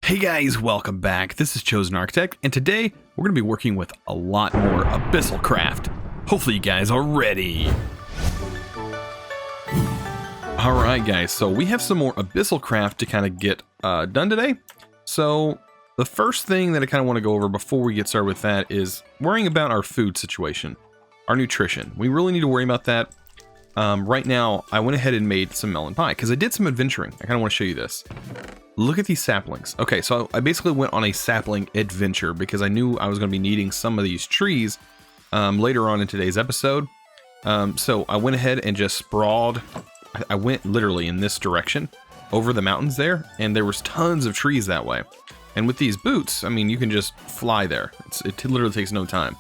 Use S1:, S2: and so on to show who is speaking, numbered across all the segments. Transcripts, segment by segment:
S1: Hey guys, welcome back. This is ChosenArchitect, and today we're going to be working with a lot more Abyssalcraft. Hopefully you guys are ready. Alright guys, so we have some more Abyssalcraft to kind of get done today. So the first thing that I kind of want to go over before we get started with that is worrying about our food situation, our nutrition. We really need to worry about that. Right now, I went ahead and made some melon pie because I did some adventuring. I kind of want to show you this. Look at these saplings. Okay, so I basically went on a sapling adventure because I knew I was going to be needing some of these trees later on in today's episode. So I went ahead and just sprawled. I went literally in this direction over the mountains there, and there was tons of trees that way. And with these boots, I mean, you can just fly there. It literally takes no time.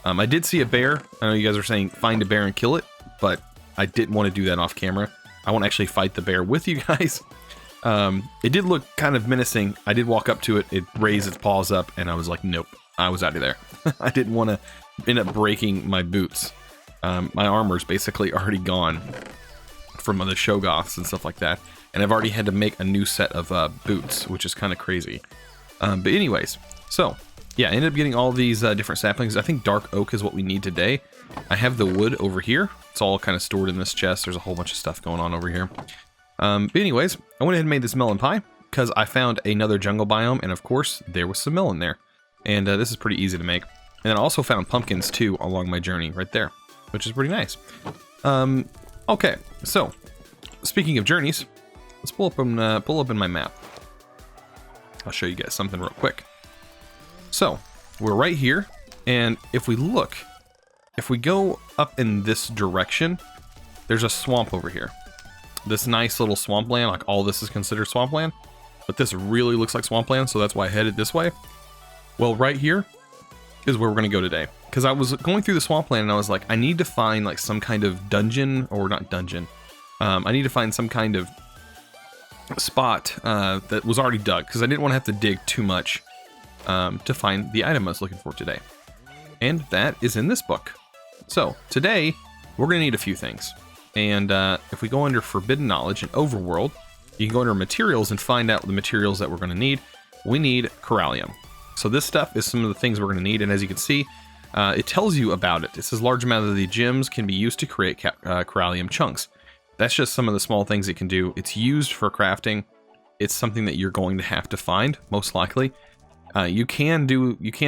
S1: I did see a bear. I know you guys are saying find a bear and kill it, but I didn't want to do that off camera. I want to actually fight the bear with you guys. It did look kind of menacing. I did walk up to it. It raised its paws up, and I was like, nope, I was out of there. I didn't want to end up breaking my boots. My armor's basically already gone from other Shoggoths and stuff like that. And I've already had to make a new set of boots, which is kind of crazy. But anyways, so yeah, I ended up getting all these different saplings. I think dark oak is what we need today. I have the wood over here. It's all kind of stored in this chest. There's a whole bunch of stuff going on over here. But anyways, I went ahead and made this melon pie because I found another jungle biome, and of course, there was some melon there. And this is pretty easy to make. And then I also found pumpkins too along my journey right there, which is pretty nice. Okay, so speaking of journeys, let's pull up in my map. I'll show you guys something real quick. So we're right here, and if we look, if we go up in this direction, there's a swamp over here. This nice little swampland, like all this is considered swampland, but this really looks like swampland, so that's why I headed this way. Well, right here is where we're going to go today, because I was going through the swampland and I was like, I need to find like some kind of dungeon, or not dungeon. I need to find some kind of spot that was already dug, because I didn't want to have to dig too much to find the item I was looking for today. And that is in this book. So today we're going to need a few things. And if we go under Forbidden Knowledge and Overworld, you can go under Materials and find out the materials that we're going to need. We need Corallium. So this stuff is some of the things we're going to need, and as you can see, it tells you about it. It says large amount of the gems can be used to create Corallium chunks. That's just some of the small things it can do. It's used for crafting. It's something that you're going to have to find, most likely. You can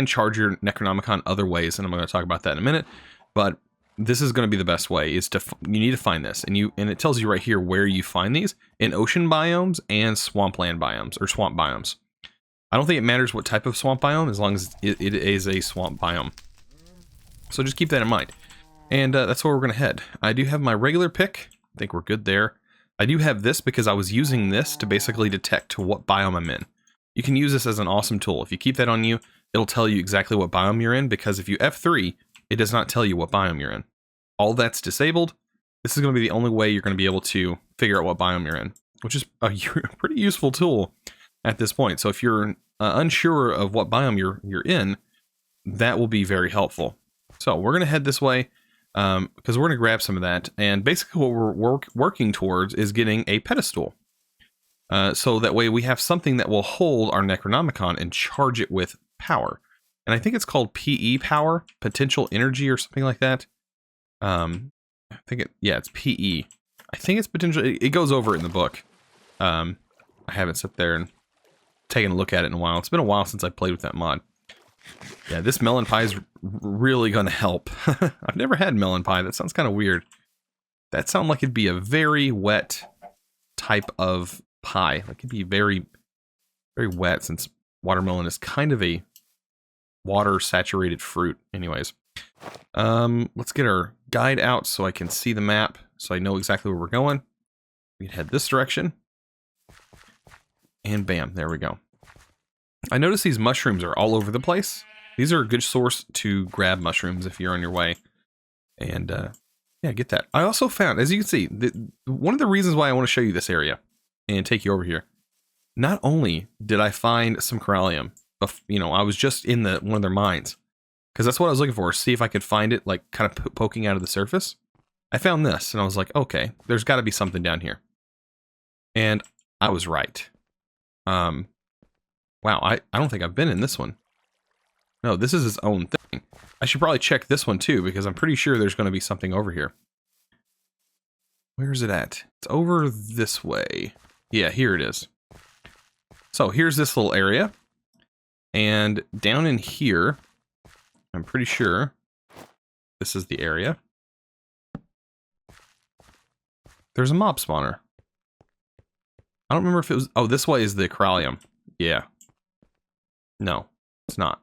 S1: charge your Necronomicon other ways, and I'm going to talk about that in a minute, but this is going to be the best way, is you need to find this, and it tells you right here where you find these in ocean biomes and swampland biomes, or swamp biomes. I don't think it matters what type of swamp biome, as long as it is a swamp biome. So just keep that in mind. And that's where we're going to head. I do have my regular pick. I think we're good there. I do have this because I was using this to basically detect what biome I'm in. You can use this as an awesome tool. If you keep that on you, it'll tell you exactly what biome you're in, because if you F3, it does not tell you what biome you're in. All that's disabled. This is going to be the only way you're going to be able to figure out what biome you're in, which is a pretty useful tool at this point. So if you're unsure of what biome you're in, that will be very helpful. So we're going to head this way because we're going to grab some of that. And basically what we're working towards is getting a pedestal. So that way we have something that will hold our Necronomicon and charge it with power. And I think it's called PE power, potential energy, or something like that. I think it's PE. I think it's potential. It goes over it in the book. I haven't sat there and taken a look at it in a while. It's been a while since I played with that mod. Yeah, this melon pie is really going to help. I've never had melon pie. That sounds kind of weird. That sounds like it'd be a very wet type of pie. Like it'd be very, very wet, since watermelon is kind of a water saturated fruit. Anyways, let's get our guide out so I can see the map, so I know exactly where we're going. We can head this direction, and bam, there we go. I notice these mushrooms are all over the place. These are a good source to grab mushrooms if you're on your way. And yeah, get that. I also found, as you can see, one of the reasons why I want to show you this area and take you over here, not only did I find some Corallium, I was just in one of their mines, because that's what I was looking for, see if I could find it, like kind of poking out of the surface. I found this, and I was like, okay, there's got to be something down here. And I was right. Wow, I don't think I've been in this one. No, this is its own thing. I should probably check this one too, because I'm pretty sure there's going to be something over here. Where is it at? It's over this way. Yeah, here it is. So here's this little area. And down in here, I'm pretty sure this is the area. There's a mob spawner. I don't remember if it was... Oh, this way is the Corallium. Yeah. No, it's not.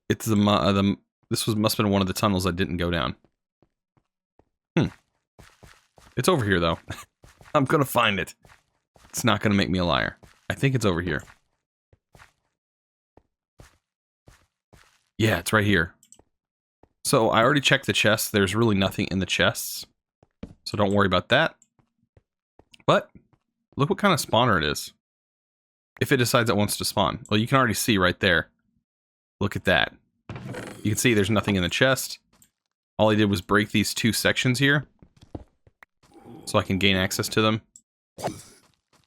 S1: It's the... This must have been one of the tunnels I didn't go down. It's over here, though. I'm gonna find it. It's not gonna make me a liar. I think it's over here. Yeah, it's right here. So I already checked the chests. There's really nothing in the chests. So don't worry about that. But look what kind of spawner it is. If it decides it wants to spawn. Well, you can already see right there. Look at that. You can see there's nothing in the chest. All I did was break these two sections here, so I can gain access to them. And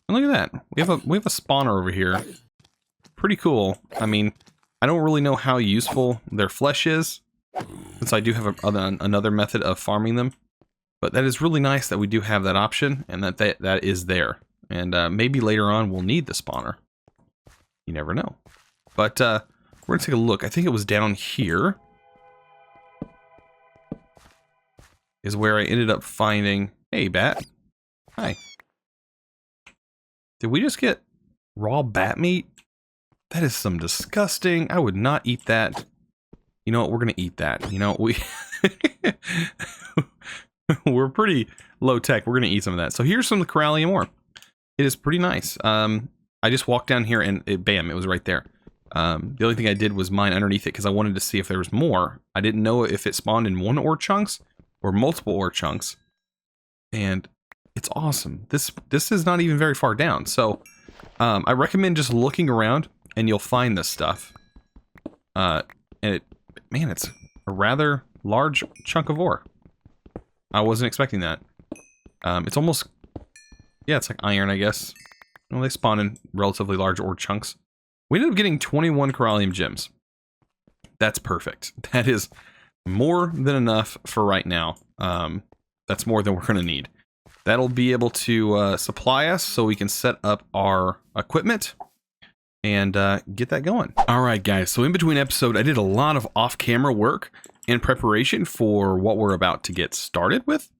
S1: look at that. We have a spawner over here. Pretty cool. I mean, I don't really know how useful their flesh is, since I do have another method of farming them. But that is really nice that we do have that option, and that is there. And maybe later on we'll need the spawner. You never know. But we're going to take a look. I think it was down here is where I ended up finding... Hey, bat. Hi. Did we just get raw bat meat? That is some disgusting... I would not eat that. You know what? We're going to eat that. You know, we're pretty low tech. We're going to eat some of that. So here's some of the Corallium ore. It is pretty nice. I just walked down here and bam, it was right there. The only thing I did was mine underneath it because I wanted to see if there was more. I didn't know if it spawned in one ore chunks or multiple ore chunks. And it's awesome. This is not even very far down. So I recommend just looking around and you'll find this stuff. And it's a rather large chunk of ore. I wasn't expecting that. It's almost... Yeah, it's like iron, I guess. Well, they spawn in relatively large ore chunks. We ended up getting 21 Corallium gems. That's perfect. That is more than enough for right now. That's more than we're going to need. That'll be able to supply us so we can set up our equipment and get that going. All right, guys. So in between episode, I did a lot of off-camera work in preparation for what we're about to get started with.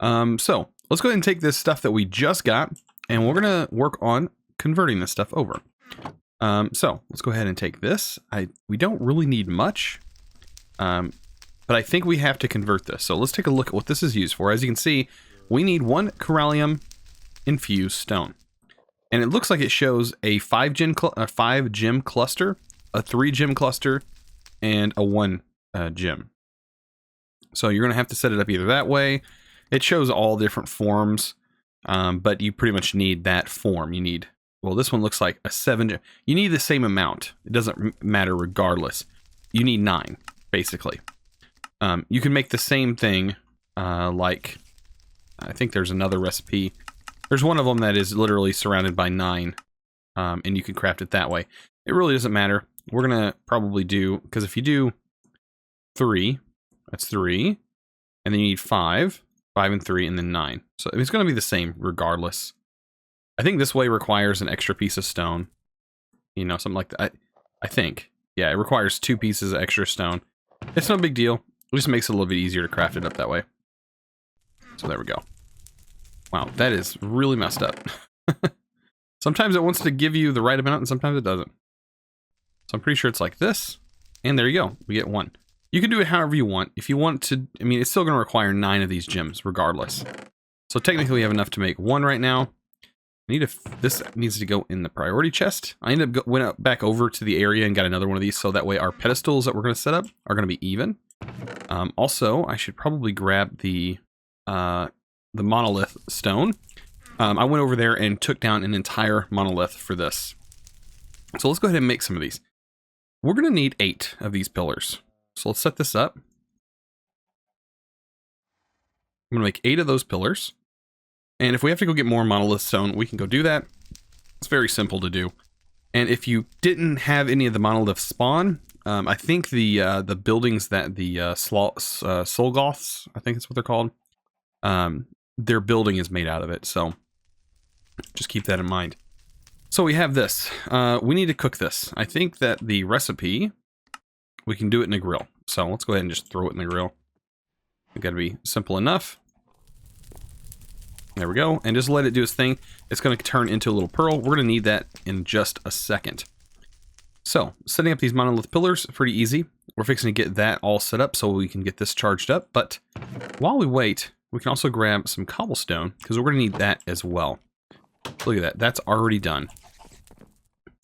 S1: So let's go ahead and take this stuff that we just got, and we're going to work on converting this stuff over. So let's go ahead and take this. We don't really need much, but I think we have to convert this. So let's take a look at what this is used for. As you can see, we need one Corallium infused stone. And it looks like it shows a 5 gem cluster, a 3 gem cluster, and a 1 gem. So you're going to have to set it up either that way. It shows all different forms, but you pretty much need that form. You need, well, this one looks like a 7 gem. You need the same amount. It doesn't matter regardless. You need 9, basically. You can make the same thing, like, I think there's another recipe. There's one of them that is literally surrounded by 9, and you can craft it that way. It really doesn't matter. We're going to probably do, because if you do 3, that's 3, and then you need 5 and 3, and then 9. So it's going to be the same regardless. I think this way requires an extra piece of stone. You know, something like that. I think. Yeah, it requires 2 pieces of extra stone. It's no big deal. It just makes it a little bit easier to craft it up that way. So there we go. Wow, that is really messed up. Sometimes it wants to give you the right amount, and sometimes it doesn't. So I'm pretty sure it's like this. And there you go. We get 1. You can do it however you want. If you want to, I mean, it's still going to require 9 of these gems, regardless. So technically we have enough to make 1 right now. This needs to go in the priority chest. I ended up went back over to the area and got another one of these, so that way our pedestals that we're going to set up are going to be even. Also, I should probably grab the monolith stone. I went over there and took down an entire monolith for this. So let's go ahead and make some of these. We're going to need 8 of these pillars. So let's set this up. I'm going to make 8 of those pillars. And if we have to go get more monolith stone, we can go do that. It's very simple to do. And if you didn't have any of the monolith spawn, I think the buildings that the Solgoths, I think that's what they're called, their building is made out of it. So just keep that in mind. So we have this. We need to cook this. I think that the recipe, we can do it in a grill. So let's go ahead and just throw it in the grill. It's got to be simple enough. There we go. And just let it do its thing. It's going to turn into a little pearl. We're going to need that in just a second. So, setting up these monolith pillars, pretty easy. We're fixing to get that all set up so we can get this charged up. But while we wait, we can also grab some cobblestone because we're going to need that as well. Look at that. That's already done.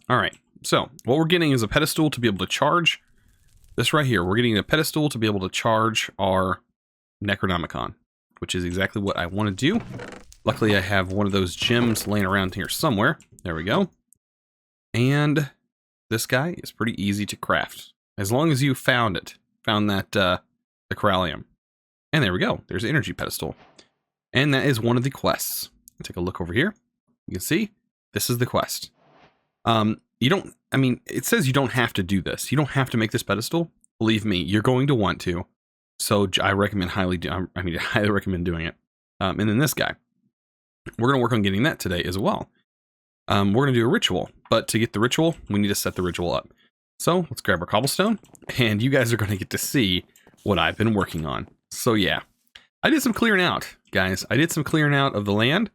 S1: All right. So, what we're getting is a pedestal to be able to charge this right here. We're getting a pedestal to be able to charge our Necronomicon, which is exactly what I want to do. Luckily, I have one of those gems laying around here somewhere. There we go. And this guy is pretty easy to craft. As long as you found it. Found that, the Corallium. And there we go. There's an energy pedestal. And that is one of the quests. Take a look over here. You can see, this is the quest. It says you don't have to do this. You don't have to make this pedestal. Believe me, you're going to want to. So I recommend highly recommend doing it. And then this guy. We're going to work on getting that today as well. We're going to do a ritual, but to get the ritual, we need to set the ritual up. So let's grab our cobblestone, and you guys are going to get to see what I've been working on. So yeah, I did some clearing out, guys. I did some clearing out of the land,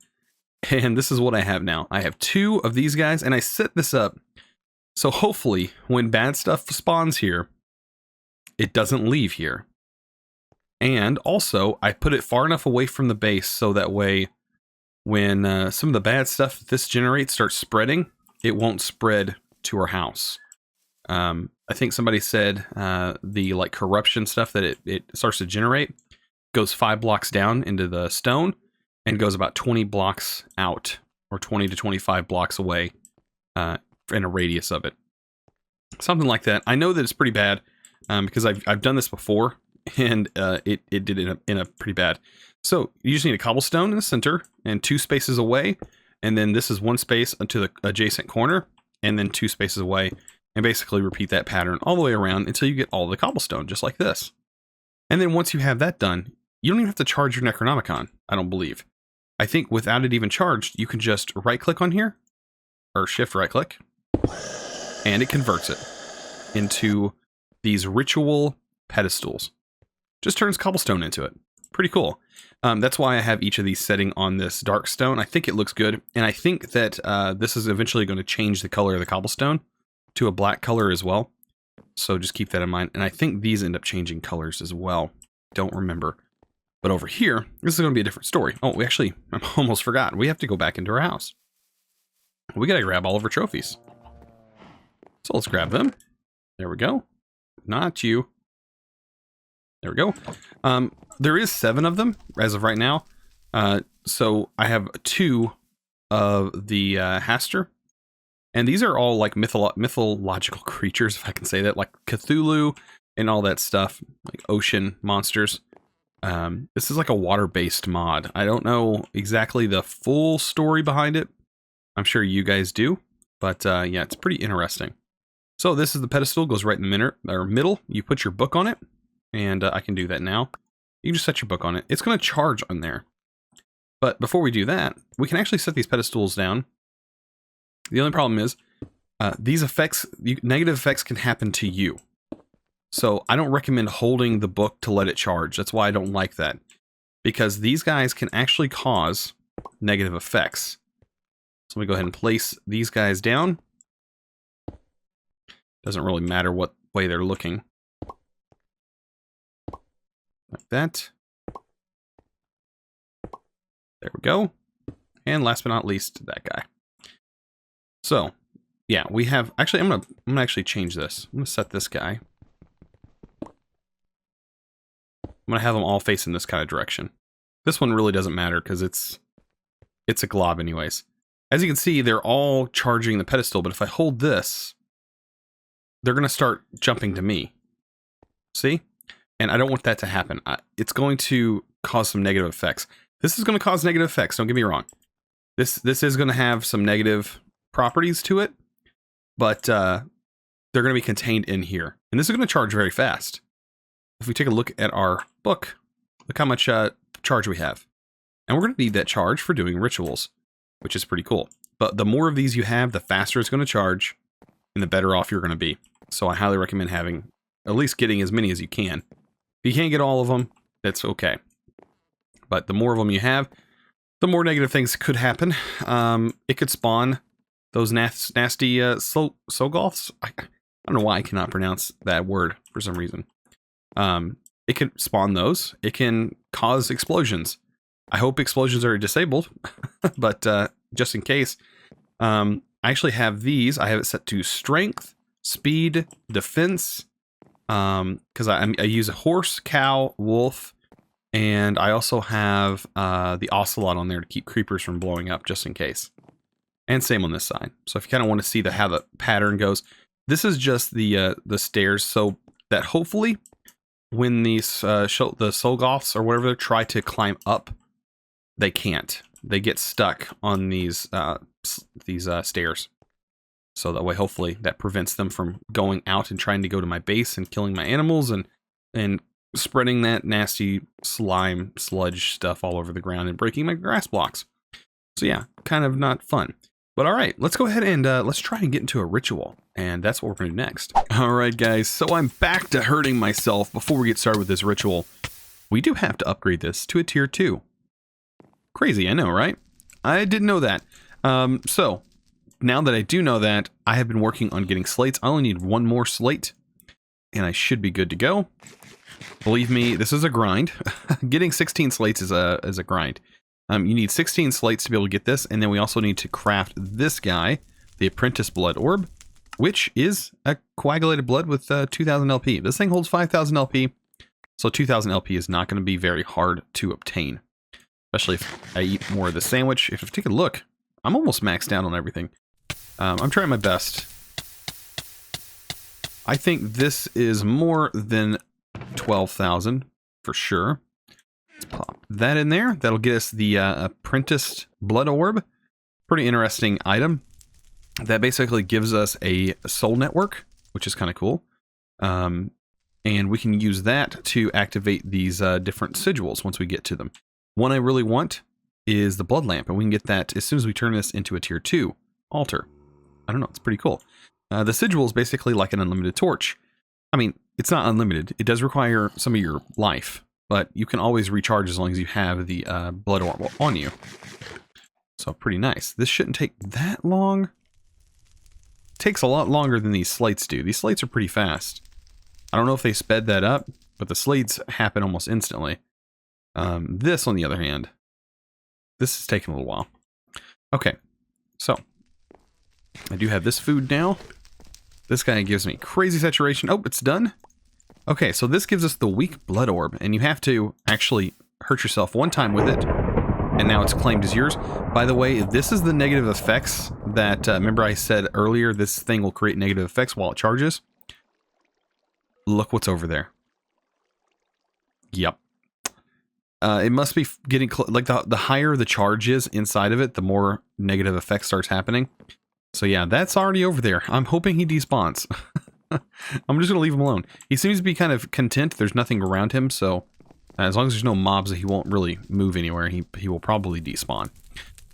S1: and this is what I have now. I have 2 of these guys, and I set this up so hopefully when bad stuff spawns here, it doesn't leave here. And also, I put it far enough away from the base so that way when some of the bad stuff that this generates starts spreading, it won't spread to our house. I think somebody said the like corruption stuff that it starts to generate goes 5 blocks down into the stone and goes about 20 blocks out, or 20 to 25 blocks away in a radius of it. Something like that. I know that it's pretty bad because I've done this before, and it did it in a pretty bad. So you just need a cobblestone in the center and 2 spaces away, and then this is 1 space to the adjacent corner, and then 2 spaces away, and basically repeat that pattern all the way around until you get all the cobblestone, just like this. And then once you have that done, you don't even have to charge your Necronomicon, I don't believe. I think without it even charged, you can just right-click on here, or shift right-click, and it converts it into these ritual pedestals. Just turns cobblestone into it. Pretty cool. That's why I have each of these setting on this dark stone. I think it looks good, and I think that this is eventually going to change the color of the cobblestone to a black color as well. So just keep that in mind. And I think these end up changing colors as well. Don't remember. But over here, this is going to be a different story. Oh, I almost forgot. We have to go back into our house. We got to grab all of our trophies. So let's grab them. There we go. Not you. There we go. There is 7 of them as of right now. So I have 2 of the Haster. And these are all like mythological creatures, if I can say that, like Cthulhu and all that stuff, like ocean monsters. This is like a water-based mod. I don't know exactly the full story behind it. I'm sure you guys do. But yeah, it's pretty interesting. So this is the pedestal, goes right in the middle. You put your book on it. And I can do that now. You can just set your book on it. It's going to charge on there. But before we do that, we can actually set these pedestals down. The only problem is, these effects, negative effects can happen to you. So I don't recommend holding the book to let it charge. That's why I don't like that. Because these guys can actually cause negative effects. So let me go ahead and place these guys down. Doesn't really matter what way they're looking. Like that. There we go. And last but not least, that guy. So, yeah, we have... Actually, I'm gonna actually change this. I'm gonna set this guy. I'm gonna have them all face in this kind of direction. This one really doesn't matter because it's a glob anyways. As you can see, they're all charging the pedestal, but if I hold this, they're gonna start jumping to me. See? And I don't want that to happen. It's going to cause some negative effects. This is going to cause negative effects, don't get me wrong. This is going to have some negative properties to it. but they're going to be contained in here. And this is going to charge very fast. If we take a look at our book, look how much charge we have. And we're going to need that charge for doing rituals, which is pretty cool. But the more of these you have, the faster it's going to charge, and the better off you're going to be. So I highly recommend having, at least getting as many as you can. If you can't get all of them, that's okay. But the more of them you have, the more negative things could happen. It could spawn those nasty Sogolths. I don't know why I cannot pronounce that word for some reason. It could spawn those. It can cause explosions. I hope explosions are disabled, but just in case, I actually have these. I have it set to strength, speed, defense, because I use a horse, cow, wolf, and I also have the ocelot on there to keep creepers from blowing up, just in case. And same on this side. So if you kind of want to see how the pattern goes, this is just the stairs, so that hopefully when these the Sogolths or whatever try to climb up, they can't. They get stuck on these stairs. So that way, hopefully, that prevents them from going out and trying to go to my base and killing my animals and spreading that nasty slime sludge stuff all over the ground and breaking my grass blocks. So yeah, kind of not fun. But all right, let's go ahead and let's try and get into a ritual. And that's what we're going to do next. All right, guys. So I'm back to hurting myself before we get started with this ritual. We do have to upgrade this to a tier 2. Crazy, I know, right? I didn't know that. So now that I do know that, I have been working on getting slates. I only need one more slate, and I should be good to go. Believe me, this is a grind. Getting 16 slates is a grind. You need 16 slates to be able to get this, and then we also need to craft this guy, the Apprentice Blood Orb, which is a coagulated blood with 2,000 LP. This thing holds 5,000 LP, so 2,000 LP is not going to be very hard to obtain, especially if I eat more of the sandwich. If you take a look, I'm almost maxed out on everything. I'm trying my best. I think this is more than 12,000 for sure. Let's pop that in there. That'll get us the Apprenticed Blood Orb. Pretty interesting item. That basically gives us a soul network, which is kind of cool. And we can use that to activate these different sigils once we get to them. One I really want is the Blood Lamp, and we can get that as soon as we turn this into a tier 2 altar. I don't know, it's pretty cool. The sigil is basically like an unlimited torch. I mean, it's not unlimited. It does require some of your life, but you can always recharge as long as you have the blood orb on you. So pretty nice. This shouldn't take that long. It takes a lot longer than these slates do. These slates are pretty fast. I don't know if they sped that up, but the slates happen almost instantly. This, on the other hand, this is taking a little while. Okay, so I do have this food now. This guy gives me crazy saturation. Oh, it's done. Okay, so this gives us the weak blood orb, and you have to actually hurt yourself one time with it, and now it's claimed as yours. By the way, this is the negative effects that, remember I said earlier, this thing will create negative effects while it charges? Look what's over there. Yep. It must be getting, like the higher the charge is inside of it, the more negative effects starts happening. So yeah, that's already over there. I'm hoping he despawns. I'm just going to leave him alone. He seems to be kind of content. There's nothing around him, so as long as there's no mobs, he won't really move anywhere. He will probably despawn.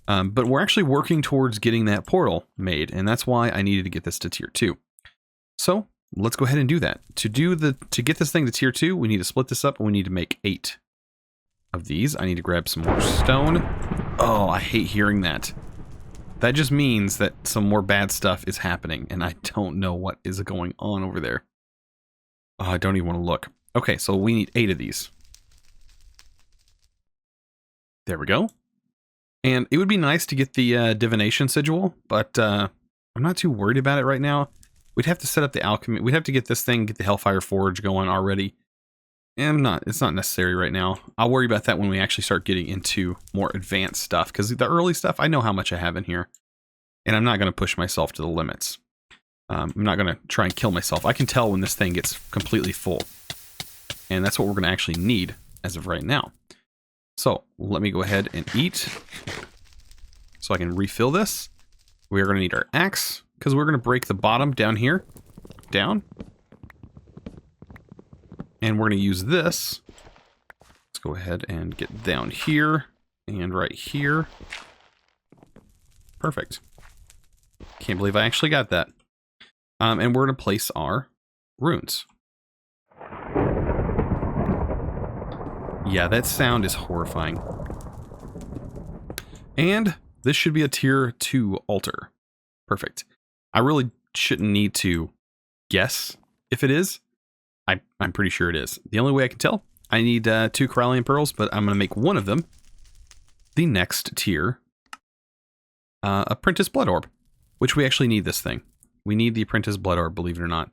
S1: But we're actually working towards getting that portal made, and that's why I needed to get this to tier 2. So let's go ahead and do that. To get this thing to tier 2, we need to split this up, and we need to make 8 of these. I need to grab some more stone. Oh, I hate hearing that. That just means that some more bad stuff is happening, and I don't know what is going on over there. Oh, I don't even want to look. Okay, so we need 8 of these. There we go. And it would be nice to get the divination sigil, but I'm not too worried about it right now. We'd have to set up the alchemy. We'd have to get this thing, get the Hellfire Forge going already. And it's not necessary right now. I'll worry about that when we actually start getting into more advanced stuff, because the early stuff, I know how much I have in here, and I'm not going to push myself to the limits. I'm not going to try and kill myself. I can tell when this thing gets completely full, and that's what we're going to actually need as of right now. So let me go ahead and eat so I can refill this. We are going to need our axe, because we're going to break the bottom down here. Down. And we're going to use this. Let's go ahead and get down here and right here. Perfect. Can't believe I actually got that. And we're going to place our runes. Yeah, that sound is horrifying. And this should be a tier 2 altar. Perfect. I really shouldn't need to guess if it is. I'm pretty sure it is. The only way I can tell, I need 2 Corallian pearls, but I'm going to make one of them the next tier Apprentice Blood Orb, which we actually need this thing. We need the Apprentice Blood Orb, believe it or not.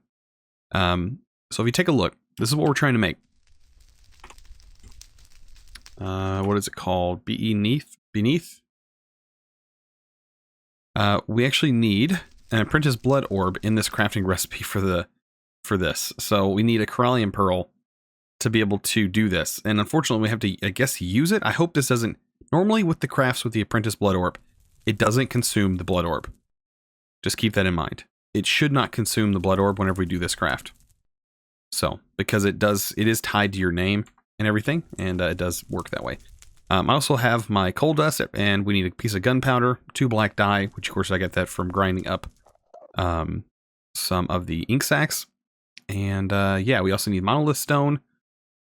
S1: So if you take a look, this is what we're trying to make. What is it called? Beneath? We actually need an Apprentice Blood Orb in this crafting recipe for this. So we need a Corallian Pearl to be able to do this. And unfortunately, we have to, I guess, use it. I hope this doesn't... Normally, with the crafts with the Apprentice Blood Orb, it doesn't consume the Blood Orb. Just keep that in mind. It should not consume the Blood Orb whenever we do this craft. So, because it is tied to your name and everything, and it does work that way. I also have my coal dust, and we need a piece of gunpowder, 2 black dye, which of course I got that from grinding up some of the ink sacs. And yeah, we also need monolith stone,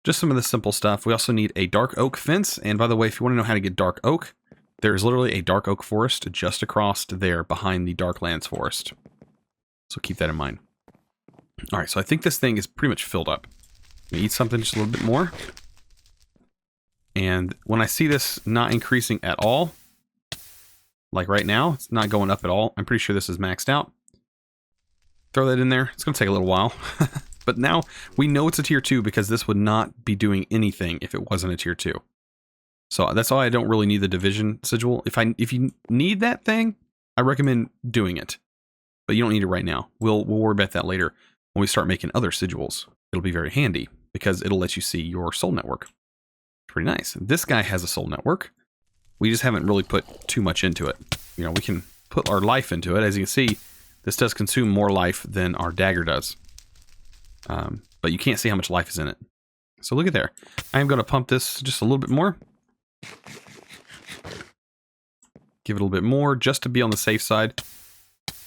S1: just some of the simple stuff. We also need a dark oak fence, and by the way, if you want to know how to get dark oak, there is literally a dark oak forest just across there behind the Darklands forest. So keep that in mind. Alright, so I think this thing is pretty much filled up. I'm gonna eat something just a little bit more. And when I see this not increasing at all, like right now, it's not going up at all. I'm pretty sure this is maxed out. Throw that in there. It's going to take a little while. But now we know it's a tier 2 because this would not be doing anything if it wasn't a tier 2. So that's why I don't really need the division sigil. If you need that thing, I recommend doing it. But you don't need it right now. We'll worry about that later when we start making other sigils. It'll be very handy because it'll let you see your soul network. Pretty nice. This guy has a soul network. We just haven't really put too much into it. You know, we can put our life into it. As you can see, this does consume more life than our dagger does. But you can't see how much life is in it. So look at there. I'm going to pump this just a little bit more. Give it a little bit more just to be on the safe side.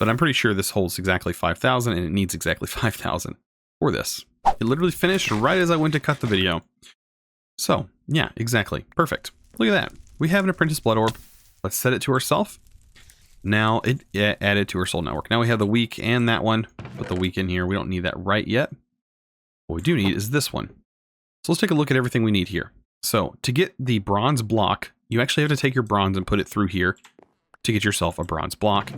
S1: But I'm pretty sure this holds exactly 5,000 and it needs exactly 5,000 for this. It literally finished right as I went to cut the video. So, yeah, exactly. Perfect. Look at that. We have an Apprentice Blood Orb. Let's set it to ourself. Now, it added to our soul network. Now we have the weak and that one. Put the weak in here. We don't need that right yet. What we do need is this one. So let's take a look at everything we need here. So, to get the bronze block, you actually have to take your bronze and put it through here to get yourself a bronze block.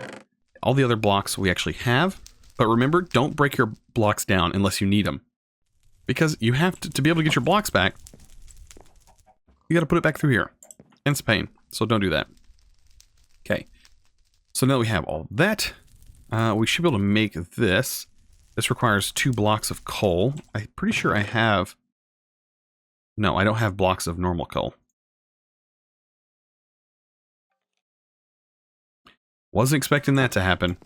S1: All the other blocks we actually have. But remember, don't break your blocks down unless you need them. Because you have to be able to get your blocks back, you got to put it back through here. And it's a pain, so don't do that. Okay. So now we have all that. We should be able to make this. This requires 2 blocks of coal. I'm pretty sure I have... No, I don't have blocks of normal coal. Wasn't expecting that to happen.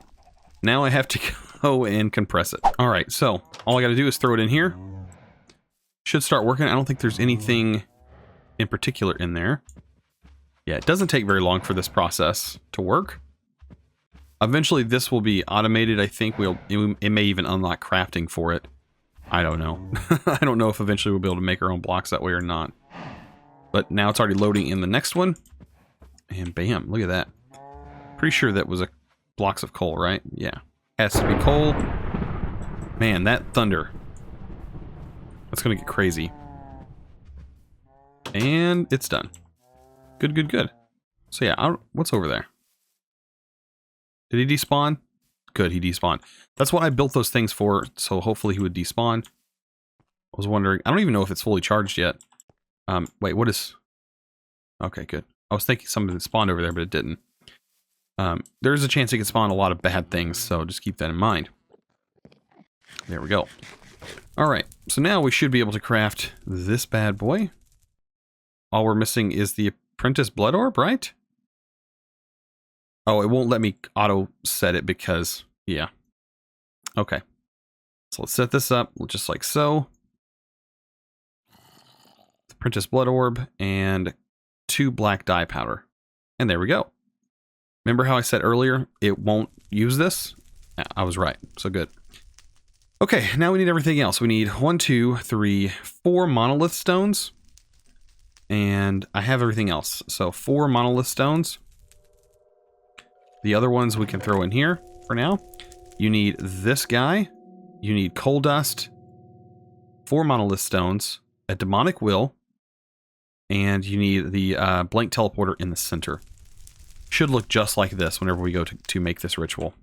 S1: Now I have to go and compress it. Alright, so all I got to do is throw it in here. Should start working. I don't think there's anything in particular in there. Yeah, it doesn't take very long for this process to work. Eventually this will be automated. I think it may even unlock crafting for it. I don't know. I don't know if eventually we'll be able to make our own blocks that way or not. But now it's already loading in the next one. And bam, look at that. Pretty sure that was a blocks of coal, right? Yeah. Has to be coal. Man, that thunder. That's gonna get crazy. And it's done. Good, good, good. So yeah, what's over there? Did he despawn? Good, he despawned. That's what I built those things for, so hopefully he would despawn. I was wondering, I don't even know if it's fully charged yet. Wait, what is... Okay, good. I was thinking something spawned over there, but it didn't. There's a chance it could spawn a lot of bad things, so just keep that in mind. There we go. Alright, so now we should be able to craft this bad boy. All we're missing is the Apprentice Blood Orb, right? Oh, it won't let me auto set it because Yeah. Okay. So let's set this up just like so. Apprentice blood orb and 2 black dye powder. And there we go. Remember how I said earlier it won't use this? I was right. So good. Okay, now we need everything else. We need 1, 2, 3, 4 monolith stones. And I have everything else. So 4 monolith stones. The other ones we can throw in here for now. You need this guy. You need coal dust. 4 monolith stones. A demonic will. And you need the blank teleporter in the center. Should look just like this whenever we go to make this ritual.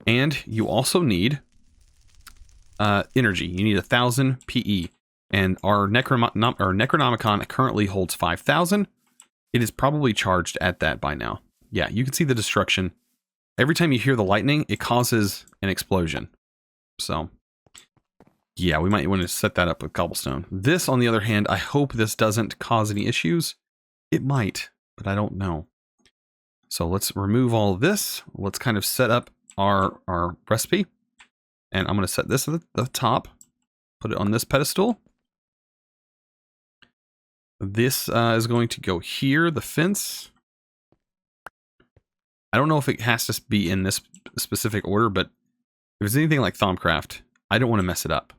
S1: And you also need energy. You need 1,000 PE. And our Necronomicon currently holds 5,000. It is probably charged at that by now. Yeah, you can see the destruction. Every time you hear the lightning, it causes an explosion. So, yeah, we might want to set that up with cobblestone. This, on the other hand, I hope this doesn't cause any issues. It might, but I don't know. So let's remove all of this. Let's kind of set up our recipe. And I'm going to set this at the top. Put it on this pedestal. This is going to go here, the fence. I don't know if it has to be in this specific order, but if it's anything like Thaumcraft, I don't want to mess it up.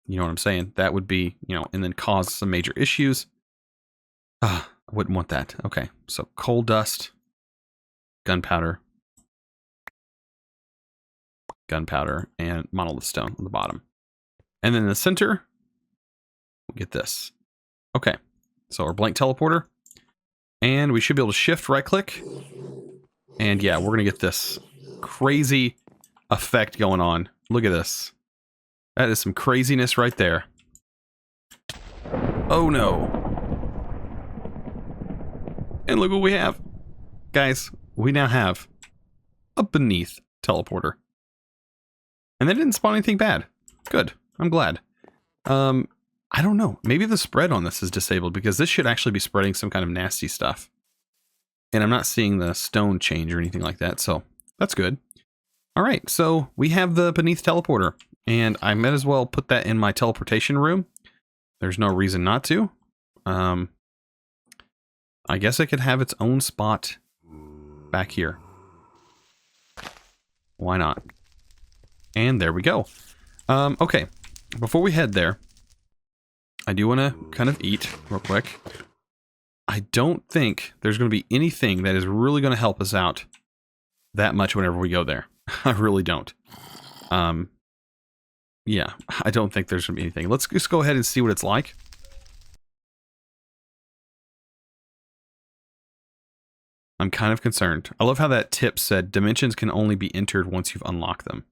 S1: You know what I'm saying? That would be, and then cause some major issues. I wouldn't want that. Okay, so coal dust, gunpowder, and monolith stone on the bottom. And then in the center, we'll get this. Okay, so our blank teleporter. And we should be able to shift right click. And yeah, we're going to get this crazy effect going on. Look at this. That is some craziness right there. Oh no. And look what we have. Guys, we now have a beneath teleporter. And that didn't spawn anything bad. Good. I'm glad. I don't know. Maybe the spread on this is disabled because this should actually be spreading some kind of nasty stuff. And I'm not seeing the stone change or anything like that, so that's good. All right, so we have the beneath teleporter, and I might as well put that in my teleportation room. There's no reason not to. I guess it could have its own spot back here. Why not? And there we go. Okay, before we head there, I do want to kind of eat real quick. I don't think there's going to be anything that is really going to help us out that much whenever we go there. I really don't. Yeah, I don't think there's going to be anything. Let's just go ahead and see what it's like. I'm kind of concerned. I love how that tip said dimensions can only be entered once you've unlocked them.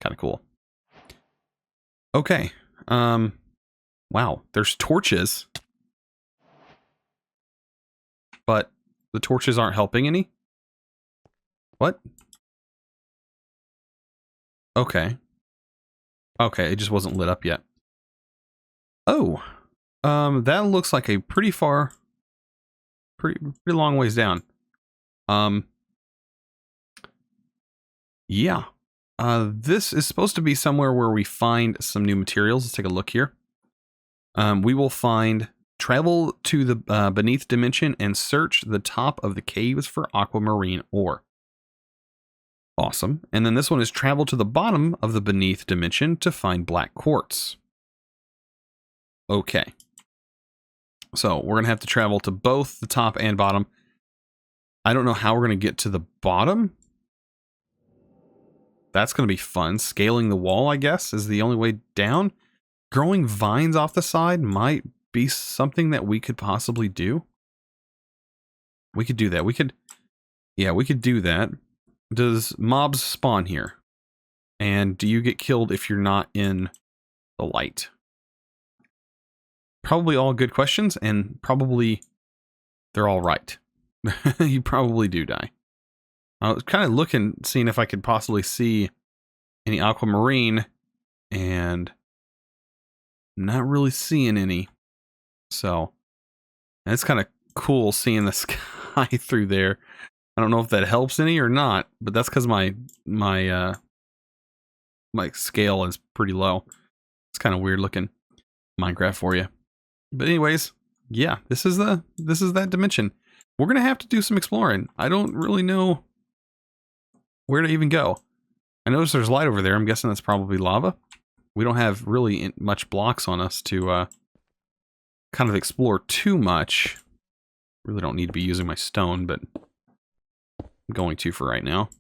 S1: Kind of cool. Okay. Wow, there's torches. But the torches aren't helping any? What? Okay. Okay, it just wasn't lit up yet. Oh. That looks like a pretty long ways down. Yeah. This is supposed to be somewhere where we find some new materials. Let's take a look here. We will travel to the beneath dimension and search the top of the caves for aquamarine ore. Awesome. And then this one is travel to the bottom of the beneath dimension to find black quartz. Okay. So we're going to have to travel to both the top and bottom. I don't know how we're going to get to the bottom. That's going to be fun. Scaling the wall, I guess, is the only way down. Growing vines off the side might be something that we could possibly do. We could do that. We could do that. Does mobs spawn here? And do you get killed if you're not in the light? Probably all good questions, and probably they're all right. You probably do die. I was kind of looking, seeing if I could possibly see any aquamarine, and not really seeing any. So, and it's kind of cool seeing the sky through there. I don't know if that helps any or not, but that's because my scale is pretty low. It's kind of weird looking. Minecraft for you. But anyways, yeah, this is that dimension. We're gonna have to do some exploring. I don't really know where to even go. I notice there's light over there. I'm guessing that's probably lava. We don't have really much blocks on us to kind of explore too much. Really don't need to be using my stone, but I'm going to for right now.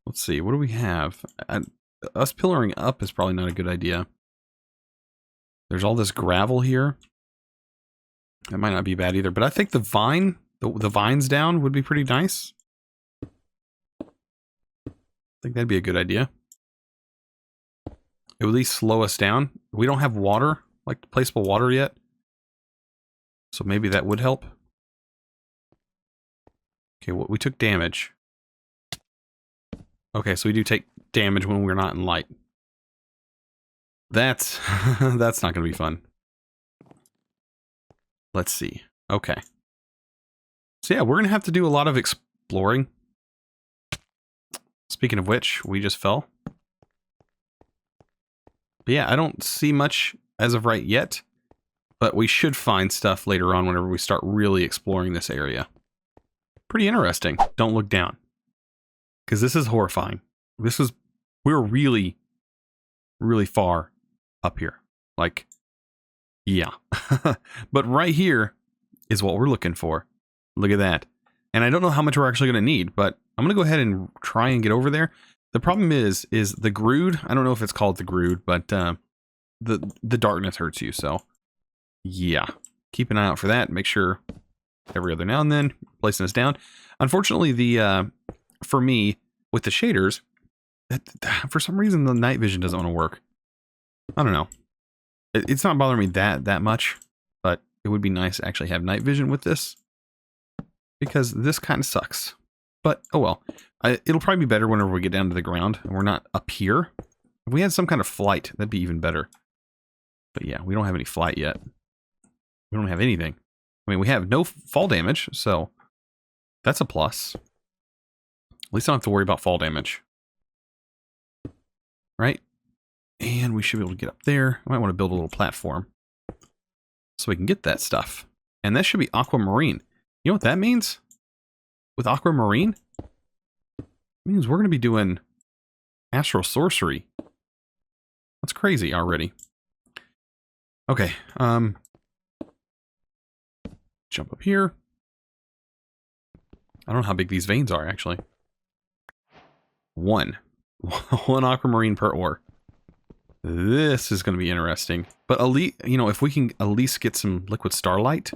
S1: Let's see, what do we have? Us pillaring up is probably not a good idea. There's all this gravel here. That might not be bad either, but I think the vines down would be pretty nice. I think that'd be a good idea. It would at least slow us down. We don't have water, like placeable water yet. So maybe that would help. Okay, well, we took damage. Okay, so we do take damage when we're not in light. That's that's not going to be fun. Let's see. Okay. So yeah, we're going to have to do a lot of exploring. Speaking of which, we just fell. But yeah, I don't see much as of right yet, but we should find stuff later on whenever we start really exploring this area. Pretty interesting. Don't look down. Because this is horrifying. We're really, really far up here. Like, yeah. But right here is what we're looking for. Look at that. And I don't know how much we're actually going to need, but I'm going to go ahead and try and get over there. The problem is the Grood. I don't know if it's called the Grood, but the darkness hurts you. So, yeah. Keep an eye out for that. Make sure every other now and then placing this down. Unfortunately, for me, with the shaders, for some reason the night vision doesn't want to work. I don't know. It's not bothering me that much, but it would be nice to actually have night vision with this, because this kind of sucks. But oh well. It'll probably be better whenever we get down to the ground and we're not up here. If we had some kind of flight, that'd be even better. But yeah, we don't have any flight yet. We don't have anything. I mean, we have no fall damage, so that's a plus. At least I don't have to worry about fall damage. Right? And we should be able to get up there. I might want to build a little platform so we can get that stuff. And that should be aquamarine. You know what that means? With aquamarine? It means we're going to be doing astral sorcery. That's crazy already. Okay. Jump up here. I don't know how big these veins are, actually. One aquamarine per ore. This is going to be interesting. But if we can at least get some liquid starlight,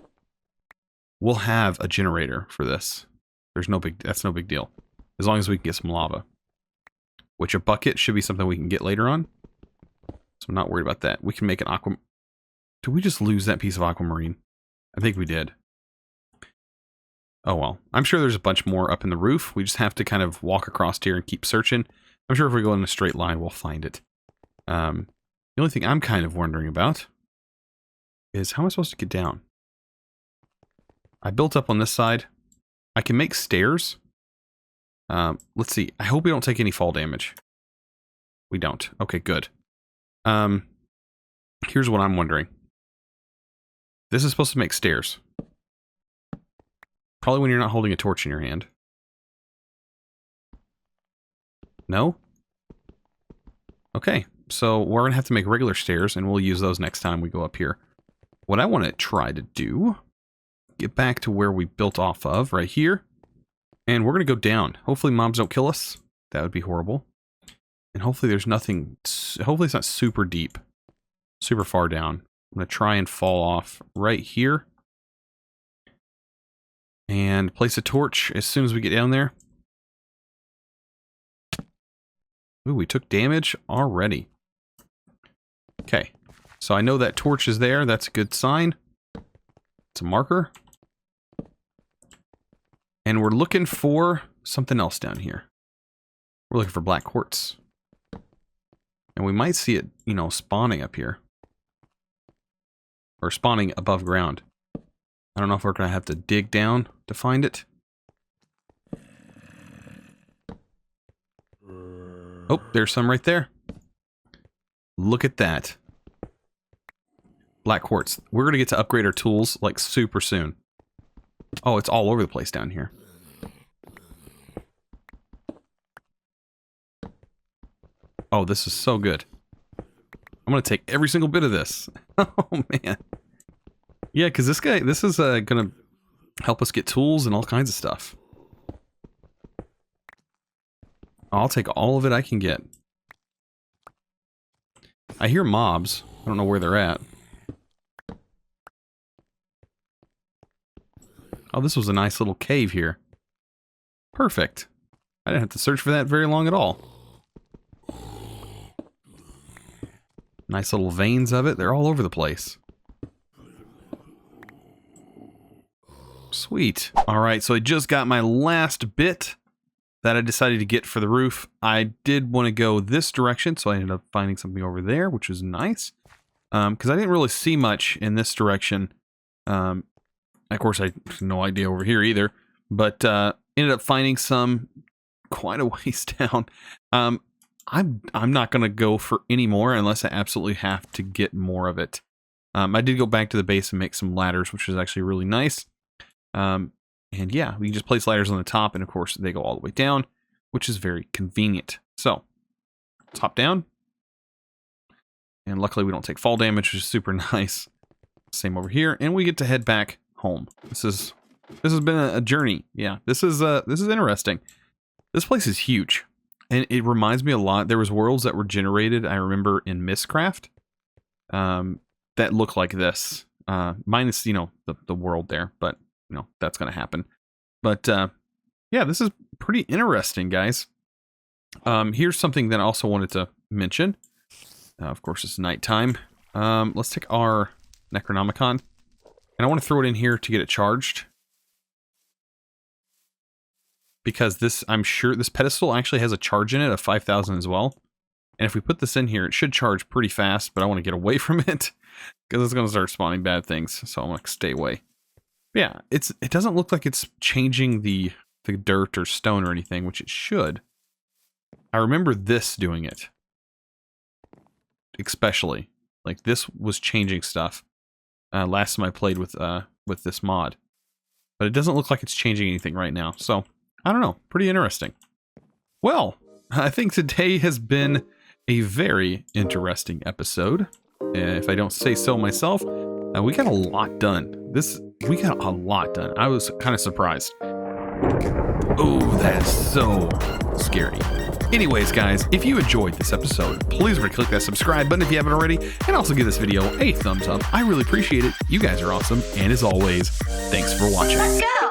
S1: we'll have a generator for this. That's no big deal. As long as we can get some lava. Which a bucket should be something we can get later on. So I'm not worried about that. We can make an aqua... Did we just lose that piece of aquamarine? I think we did. Oh well. I'm sure there's a bunch more up in the roof. We just have to kind of walk across here and keep searching. I'm sure if we go in a straight line, we'll find it. The only thing I'm kind of wondering about is how am I supposed to get down? I built up on this side. I can make stairs. Let's see. I hope we don't take any fall damage. We don't. Okay, good. Here's what I'm wondering. This is supposed to make stairs. Probably when you're not holding a torch in your hand. No? Okay, so we're going to have to make regular stairs, and we'll use those next time we go up here. What I want to try to do, get back to where we built off of, right here. And we're going to go down. Hopefully mobs don't kill us. That would be horrible. And hopefully there's nothing, hopefully it's not super deep, super far down. I'm going to try and fall off right here. And place a torch as soon as we get down there. Ooh, we took damage already. Okay, so I know that torch is there. That's a good sign. It's a marker. And we're looking for something else down here. We're looking for black quartz. And we might see it, spawning up here. Or spawning above ground. I don't know if we're going to have to dig down to find it. Oh, there's some right there. Look at that. Black quartz. We're going to get to upgrade our tools like super soon. Oh, it's all over the place down here. Oh, this is so good. I'm going to take every single bit of this. Oh, man. Yeah, because this is going to help us get tools and all kinds of stuff. I'll take all of it I can get. I hear mobs. I don't know where they're at. Oh, this was a nice little cave here. Perfect. I didn't have to search for that very long at all. Nice little veins of it. They're all over the place. Sweet. Alright, so I just got my last bit that I decided to get for the roof. I did want to go this direction, so I ended up finding something over there, which was nice. Because I didn't really see much in this direction. Of course, I have no idea over here either. But ended up finding some quite a ways down. I'm not going to go for any more unless I absolutely have to get more of it. I did go back to the base and make some ladders, which is actually really nice. And yeah, we can just place ladders on the top, and of course they go all the way down, which is very convenient. So, top down. And luckily we don't take fall damage, which is super nice. Same over here, and we get to head back home. This has been a journey. Yeah, this is interesting. This place is huge. And it reminds me a lot. There was worlds that were generated, I remember, in Mistcraft, that look like this. Minus, you know, the world there, but you know, that's going to happen. But yeah, this is pretty interesting, guys. Here's something that I also wanted to mention. Of course, it's nighttime. Let's take our Necronomicon, and I want to throw it in here to get it charged. Because this, I'm sure, this pedestal actually has a charge in it of 5,000 as well. And if we put this in here, it should charge pretty fast, but I want to get away from it. Because it's going to start spawning bad things, so I want to stay away. But yeah, it doesn't look like it's changing the dirt or stone or anything, which it should. I remember this doing it. Especially. Like, this was changing stuff. Last time I played with this mod. But it doesn't look like it's changing anything right now, so I don't know. Pretty interesting. Well, I think today has been a very interesting episode. If I don't say so myself, we got a lot done. We got a lot done. I was kind of surprised. Oh, that is so scary. Anyways, guys, if you enjoyed this episode, please remember to click that subscribe button if you haven't already, and also give this video a thumbs up. I really appreciate it. You guys are awesome, and as always, thanks for watching.
S2: Let's go!